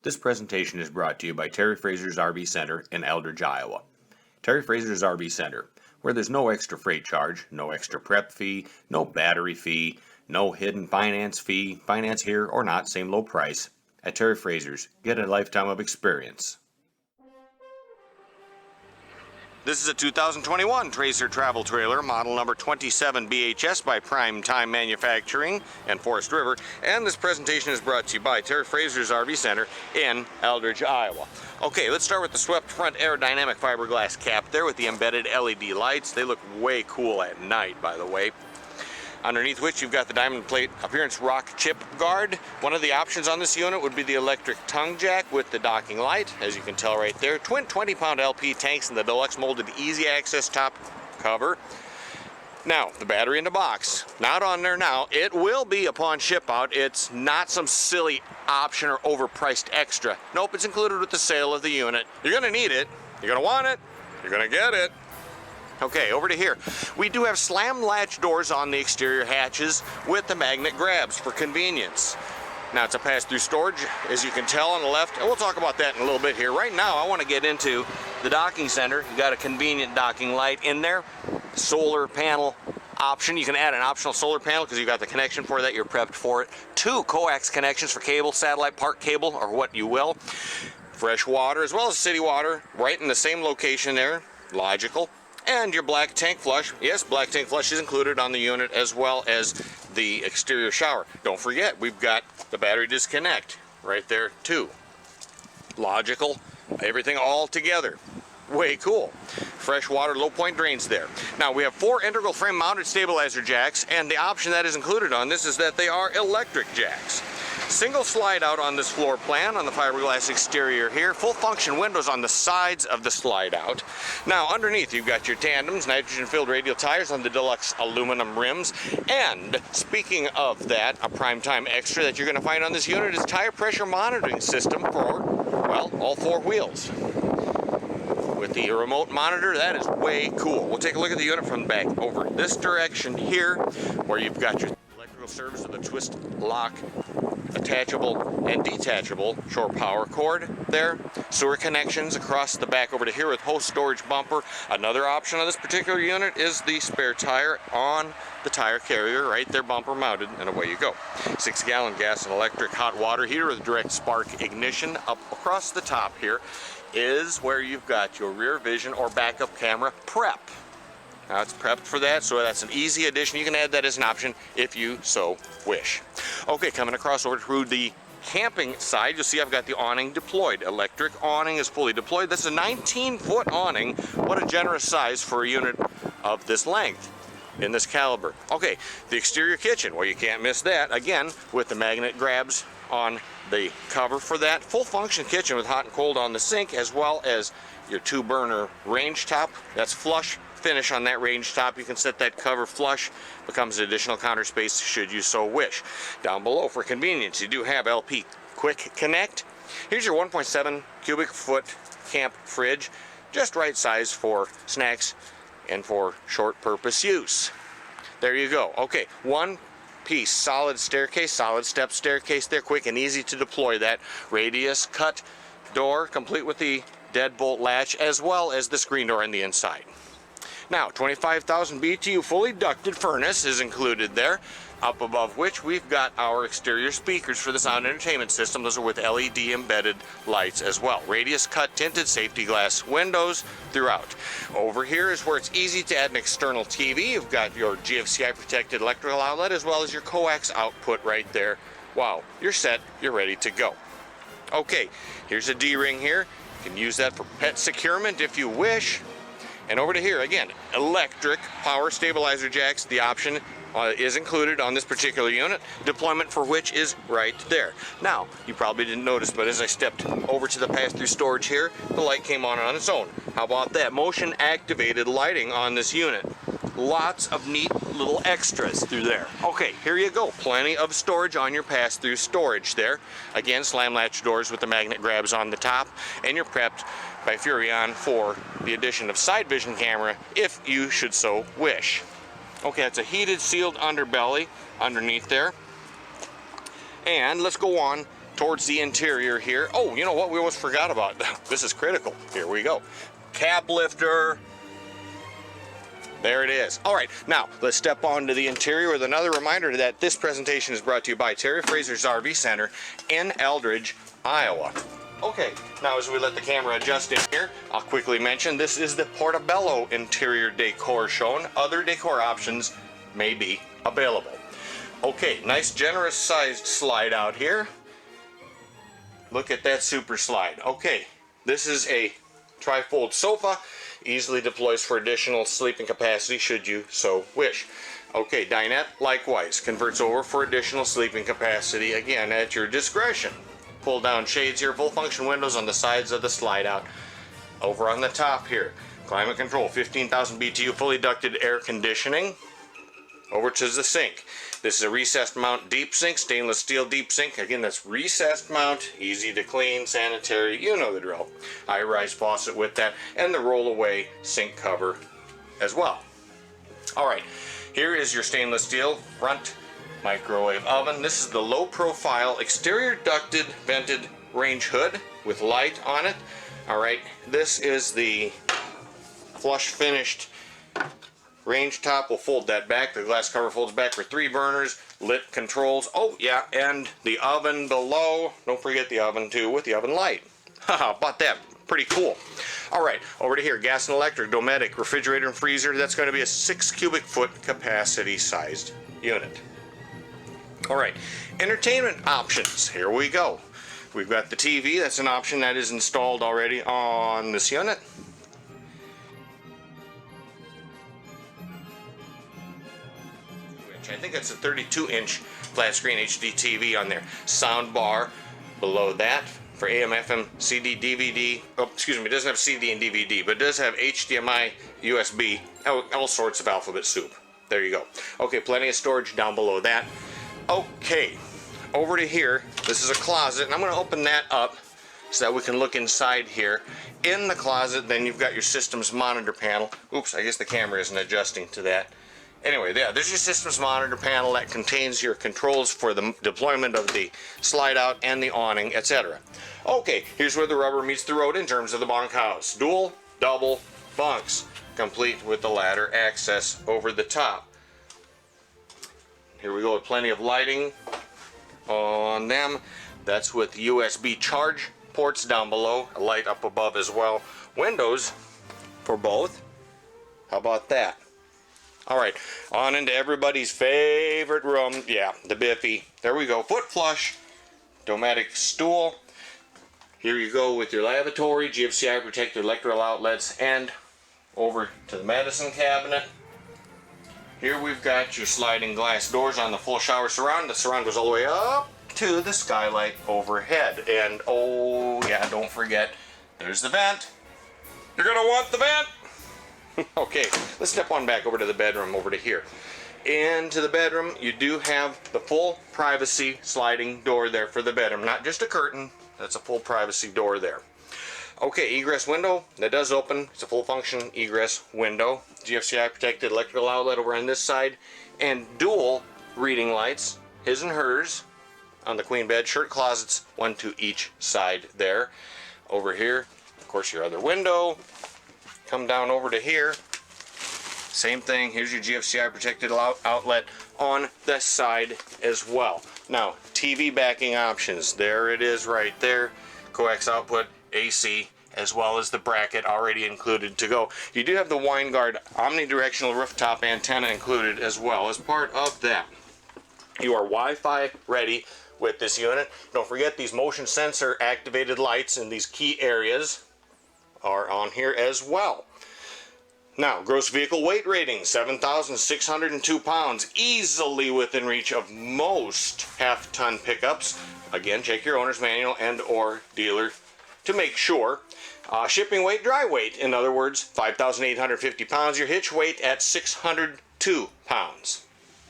This presentation is brought to you by Terry Frazer's RV Center in Eldridge, Iowa. Terry Frazer's RV Center, where there's no extra freight charge, no extra prep fee, no battery fee, no hidden finance fee, finance here or not, same low price. At Terry Frazer's, get a lifetime of experience. This is a 2021 Tracer travel trailer, model number 27BHS by Prime Time Manufacturing and Forest River, and this presentation is brought to you by Terry Frazer's RV Center in Eldridge, Iowa. Okay, let's start with the swept front aerodynamic fiberglass cap there with the embedded LED lights. They look way cool at night, by the way. Underneath which you've got the diamond plate appearance rock chip guard. One of the options on this unit would be the electric tongue jack with the docking light, as you can tell right there. Twin 20-pound LP tanks and the deluxe molded easy access top cover. Now, the battery in the box, not on there now. It will be upon ship out. It's not some silly option or overpriced extra. Nope, it's included with the sale of the unit. You're gonna need it, you're gonna want it, you're gonna get it. Okay, over to here. We do have slam latch doors on the exterior hatches with the magnet grabs for convenience. Now it's a pass-through storage, as you can tell on the left, and we'll talk about that in a little bit here. Right now, I want to get into the docking center. You got a convenient docking light in there, solar panel option. You can add an optional solar panel because you got the connection for that. You're prepped for it. 2 coax connections for cable, satellite, park cable, or what you will. Fresh water as well as city water, right in the same location there. Logical. And your black tank flush. Yes, black tank flush is included on the unit, as well as the exterior shower. Don't forget, we've got the battery disconnect right there too. Logical, everything all together. Way cool. Fresh water low point drains there. Now we have 4 integral frame mounted stabilizer jacks, and the option that is included on this is that they are electric jacks. Single slide out on this floor plan on the fiberglass exterior here. Full function windows on the sides of the slide out. Now underneath you've got your tandems, nitrogen filled radial tires on the deluxe aluminum rims. And speaking of that, a prime time extra that you're going to find on this unit is tire pressure monitoring system for, well, all 4 wheels. With the remote monitor, that is way cool. We'll take a look at the unit from the back over this direction here, where you've got your electrical service with a twist lock, attachable and detachable shore power cord there. Sewer connections across the back over to here with hose storage bumper. Another option on this particular unit is the spare tire on the tire carrier right there, bumper mounted, and away you go. 6-gallon gas and electric hot water heater with direct spark ignition. Up across the top here is where you've got your rear vision or backup camera prep. Now it's prepped for that, so that's an easy addition. You can add that as an option if you so wish. Okay, coming across over to the camping side, you'll see I've got the awning deployed. Electric awning is fully deployed. This is a 19-foot awning. What a generous size for a unit of this length in this caliber. Okay, the exterior kitchen, well, you can't miss that. Again, with the magnet grabs on the cover for that. Full function kitchen with hot and cold on the sink, as well as your 2-burner range top. That's flush finish on that range top. You can set that cover flush, becomes additional counter space should you so wish. Down below for convenience, you do have LP quick connect. Here's your 1.7 cubic foot camp fridge, just right size for snacks and for short purpose use. There you go. Okay, 1-piece solid staircase, solid step staircase there, quick and easy to deploy. That radius cut door complete with the deadbolt latch, as well as the screen door on the inside. Now, 25,000 BTU fully ducted furnace is included there, up above which we've got our exterior speakers for the sound entertainment system. Those are with LED embedded lights as well. Radius cut tinted safety glass windows throughout. Over here is where it's easy to add an external TV. You've got your GFCI protected electrical outlet, as well as your coax output right there. Wow, you're set, you're ready to go. Okay, here's a D-ring here. You can use that for pet securement if you wish. And over to here, again, electric power stabilizer jacks. The option is included on this particular unit, deployment for which is right there. Now, you probably didn't notice, but as I stepped over to the pass-through storage here, the light came on its own. How about that? Motion activated lighting on this unit. Lots of neat little extras through there. Okay, here you go. Plenty of storage on your pass-through storage there. Again, slam latch doors with the magnet grabs on the top, and you're prepped by Furrion for the addition of side vision camera if you should so wish. Okay, it's a heated sealed underbelly underneath there. And let's go on towards the interior here. Oh, you know what we almost forgot about? This is critical. Here we go. Cab lifter. There it is. All right, now let's step on to the interior with another reminder that this presentation is brought to you by Terry Frazer's RV Center in Eldridge, Iowa. Okay, now as we let the camera adjust in here, I'll quickly mention this is the Portobello interior decor shown. Other decor options may be available. Okay, nice generous sized slide out here. Look at that super slide. Okay, this is a trifold sofa. Easily deploys for additional sleeping capacity should you so wish. Okay, dinette likewise converts over for additional sleeping capacity, again at your discretion. Pull down shades here, full function windows on the sides of the slide out. Over on the top here, climate control, 15,000 BTU fully ducted air conditioning. Over to the sink. This is a recessed mount deep sink, stainless steel deep sink. Again, that's recessed mount, easy to clean, sanitary, you know the drill. High rise faucet with that, and the roll away sink cover as well. All right, here is your stainless steel front microwave oven. This is the low profile exterior ducted vented range hood with light on it. All right, this is the flush finished range top. We'll fold that back. The glass cover folds back for 3 burners, lit controls. Oh yeah, and the oven below. Don't forget the oven too with the oven light. Haha, bought that. Pretty cool. All right, over to here, gas and electric, Dometic, refrigerator and freezer. That's going to be a 6 cubic foot capacity sized unit. All right, entertainment options. Here we go. We've got the TV. That's an option that is installed already on this unit. I think that's a 32-inch flat screen HDTV on there. Sound bar below that for AM, FM, CD, DVD. Oh, excuse me, it doesn't have CD and DVD, but it does have HDMI, USB, all sorts of alphabet soup. There you go. Okay, plenty of storage down below that. Okay, over to here, this is a closet, and I'm going to open that up so that we can look inside here. In the closet, then you've got your system's monitor panel. Oops, I guess the camera isn't adjusting to that. Anyway, yeah, there's your system's monitor panel that contains your controls for the deployment of the slide out and the awning, etc. Okay, here's where the rubber meets the road in terms of the bunkhouse. Dual, double bunks, complete with the ladder access over the top. Here we go with plenty of lighting on them. That's with USB charge ports down below, a light up above as well. Windows for both. How about that? All right, on into everybody's favorite room. Yeah, the biffy. There we go. Foot flush, Dometic stool. Here you go with your lavatory, GVWR protected electrical outlets, and over to the medicine cabinet. Here we've got your sliding glass doors on the full shower surround. The surround goes all the way up to the skylight overhead. And oh yeah, don't forget, there's the vent. You're gonna want the vent. Okay, let's step on back over to the bedroom, over to here. Into the bedroom, you do have the full privacy sliding door there for the bedroom. Not just a curtain, that's a full privacy door there. Okay, egress window, that does open. It's a full function egress window. GVWR protected electrical outlet over on this side. And dual reading lights, his and hers, on the queen bed. Shirt closets, 1 to each side there. Over here, of course, your other window. Come down over to here. Same thing, here's your GVWR protected outlet on the side as well. Now, TV backing options. There it is right there. Coax output, AC, as well as the bracket already included to go. You do have the Winegard omnidirectional rooftop antenna included as well as part of that. You are Wi-Fi ready with this unit. Don't forget these motion sensor activated lights in these key areas are on here as well. Now, gross vehicle weight rating, 7,602 pounds, easily within reach of most half-ton pickups. Again, check your owner's manual and or dealer to make sure. Shipping weight, dry weight, in other words, 5,850 pounds. Your hitch weight at 602 pounds.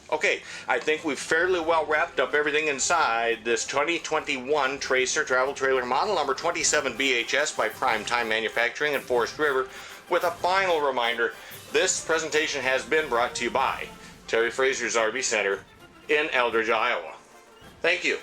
Okay, I think we've fairly well wrapped up everything inside this 2021 Tracer travel trailer, model number 27 BHS by Prime Time Manufacturing in Forest River. With a final reminder, this presentation has been brought to you by Terry Frazer's RV Center in Eldridge, Iowa. Thank you.